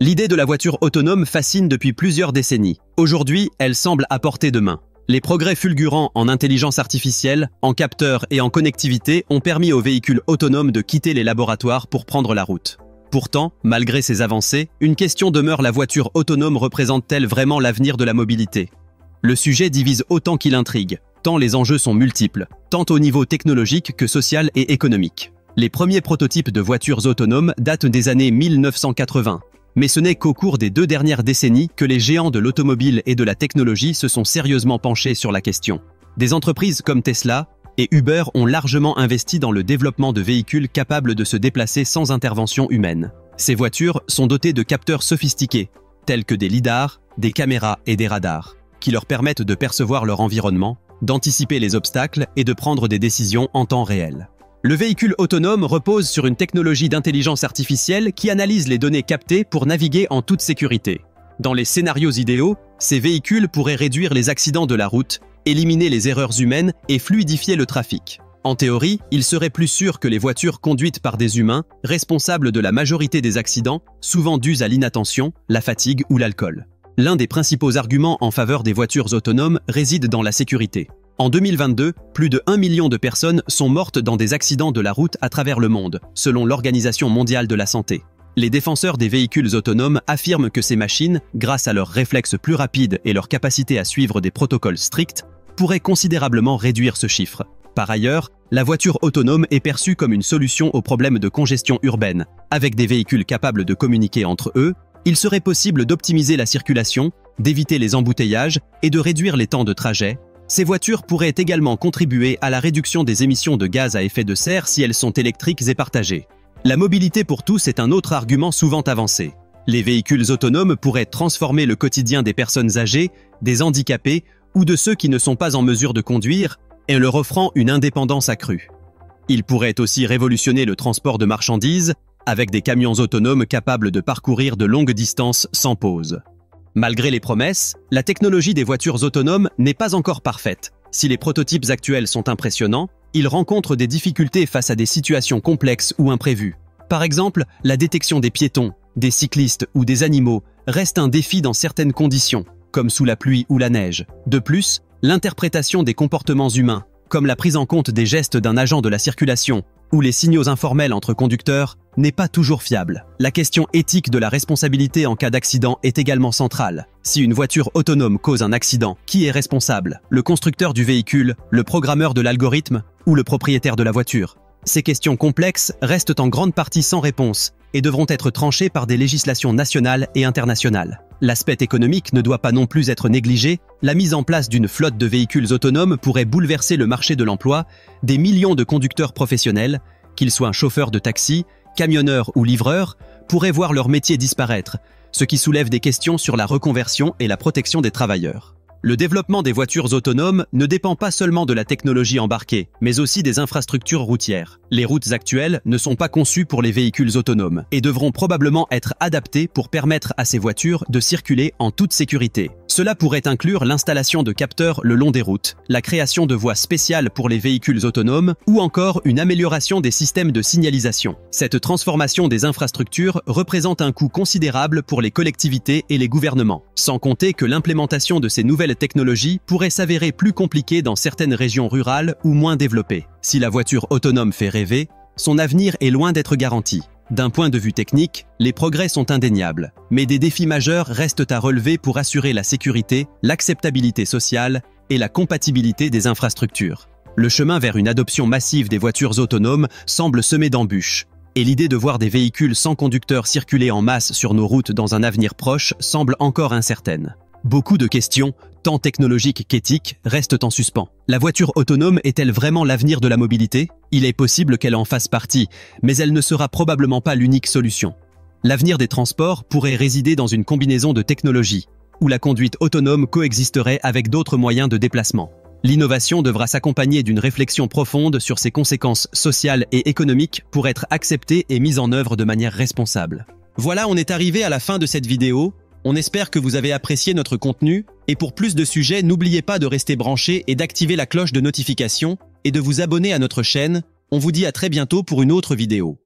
L'idée de la voiture autonome fascine depuis plusieurs décennies. Aujourd'hui, elle semble à portée de main. Les progrès fulgurants en intelligence artificielle, en capteurs et en connectivité ont permis aux véhicules autonomes de quitter les laboratoires pour prendre la route. Pourtant, malgré ces avancées, une question demeure: la voiture autonome représente-t-elle vraiment l'avenir de la mobilité? Le sujet divise autant qu'il intrigue, tant les enjeux sont multiples, tant au niveau technologique que social et économique. Les premiers prototypes de voitures autonomes datent des années 1980. Mais ce n'est qu'au cours des 2 dernières décennies que les géants de l'automobile et de la technologie se sont sérieusement penchés sur la question. Des entreprises comme Tesla et Uber ont largement investi dans le développement de véhicules capables de se déplacer sans intervention humaine. Ces voitures sont dotées de capteurs sophistiqués, tels que des lidars, des caméras et des radars, qui leur permettent de percevoir leur environnement, d'anticiper les obstacles et de prendre des décisions en temps réel. Le véhicule autonome repose sur une technologie d'intelligence artificielle qui analyse les données captées pour naviguer en toute sécurité. Dans les scénarios idéaux, ces véhicules pourraient réduire les accidents de la route, éliminer les erreurs humaines et fluidifier le trafic. En théorie, il serait plus sûr que les voitures conduites par des humains, responsables de la majorité des accidents, souvent dus à l'inattention, la fatigue ou l'alcool. L'un des principaux arguments en faveur des voitures autonomes réside dans la sécurité. En 2022, plus de 1 million de personnes sont mortes dans des accidents de la route à travers le monde, selon l'Organisation mondiale de la santé. Les défenseurs des véhicules autonomes affirment que ces machines, grâce à leurs réflexes plus rapides et leur capacité à suivre des protocoles stricts, pourraient considérablement réduire ce chiffre. Par ailleurs, la voiture autonome est perçue comme une solution aux problèmes de congestion urbaine. Avec des véhicules capables de communiquer entre eux, il serait possible d'optimiser la circulation, d'éviter les embouteillages et de réduire les temps de trajet. Ces voitures pourraient également contribuer à la réduction des émissions de gaz à effet de serre si elles sont électriques et partagées. La mobilité pour tous est un autre argument souvent avancé. Les véhicules autonomes pourraient transformer le quotidien des personnes âgées, des handicapés ou de ceux qui ne sont pas en mesure de conduire, et leur offrant une indépendance accrue. Ils pourraient aussi révolutionner le transport de marchandises, avec des camions autonomes capables de parcourir de longues distances sans pause. Malgré les promesses, la technologie des voitures autonomes n'est pas encore parfaite. Si les prototypes actuels sont impressionnants, ils rencontrent des difficultés face à des situations complexes ou imprévues. Par exemple, la détection des piétons, des cyclistes ou des animaux reste un défi dans certaines conditions, comme sous la pluie ou la neige. De plus, l'interprétation des comportements humains, comme la prise en compte des gestes d'un agent de la circulation ou les signaux informels entre conducteurs, n'est pas toujours fiable. La question éthique de la responsabilité en cas d'accident est également centrale. Si une voiture autonome cause un accident, qui est responsable? Le constructeur du véhicule, le programmeur de l'algorithme ou le propriétaire de la voiture? Ces questions complexes restent en grande partie sans réponse et devront être tranchées par des législations nationales et internationales. L'aspect économique ne doit pas non plus être négligé. La mise en place d'une flotte de véhicules autonomes pourrait bouleverser le marché de l'emploi. Des millions de conducteurs professionnels, qu'ils soient chauffeurs de taxi, camionneurs ou livreurs, pourraient voir leur métier disparaître, ce qui soulève des questions sur la reconversion et la protection des travailleurs. Le développement des voitures autonomes ne dépend pas seulement de la technologie embarquée, mais aussi des infrastructures routières. Les routes actuelles ne sont pas conçues pour les véhicules autonomes et devront probablement être adaptées pour permettre à ces voitures de circuler en toute sécurité. Cela pourrait inclure l'installation de capteurs le long des routes, la création de voies spéciales pour les véhicules autonomes ou encore une amélioration des systèmes de signalisation. Cette transformation des infrastructures représente un coût considérable pour les collectivités et les gouvernements, sans compter que l'implémentation de ces nouvelles technologies pourrait s'avérer plus compliquée dans certaines régions rurales ou moins développées. Si la voiture autonome fait rêver, son avenir est loin d'être garanti. D'un point de vue technique, les progrès sont indéniables, mais des défis majeurs restent à relever pour assurer la sécurité, l'acceptabilité sociale et la compatibilité des infrastructures. Le chemin vers une adoption massive des voitures autonomes semble semé d'embûches, et l'idée de voir des véhicules sans conducteur circuler en masse sur nos routes dans un avenir proche semble encore incertaine. Beaucoup de questions, tant technologiques qu'éthiques, restent en suspens. La voiture autonome est-elle vraiment l'avenir de la mobilité? Il est possible qu'elle en fasse partie, mais elle ne sera probablement pas l'unique solution. L'avenir des transports pourrait résider dans une combinaison de technologies, où la conduite autonome coexisterait avec d'autres moyens de déplacement. L'innovation devra s'accompagner d'une réflexion profonde sur ses conséquences sociales et économiques pour être acceptée et mise en œuvre de manière responsable. Voilà, on est arrivé à la fin de cette vidéo. On espère que vous avez apprécié notre contenu, et pour plus de sujets, n'oubliez pas de rester branché et d'activer la cloche de notification, et de vous abonner à notre chaîne. On vous dit à très bientôt pour une autre vidéo.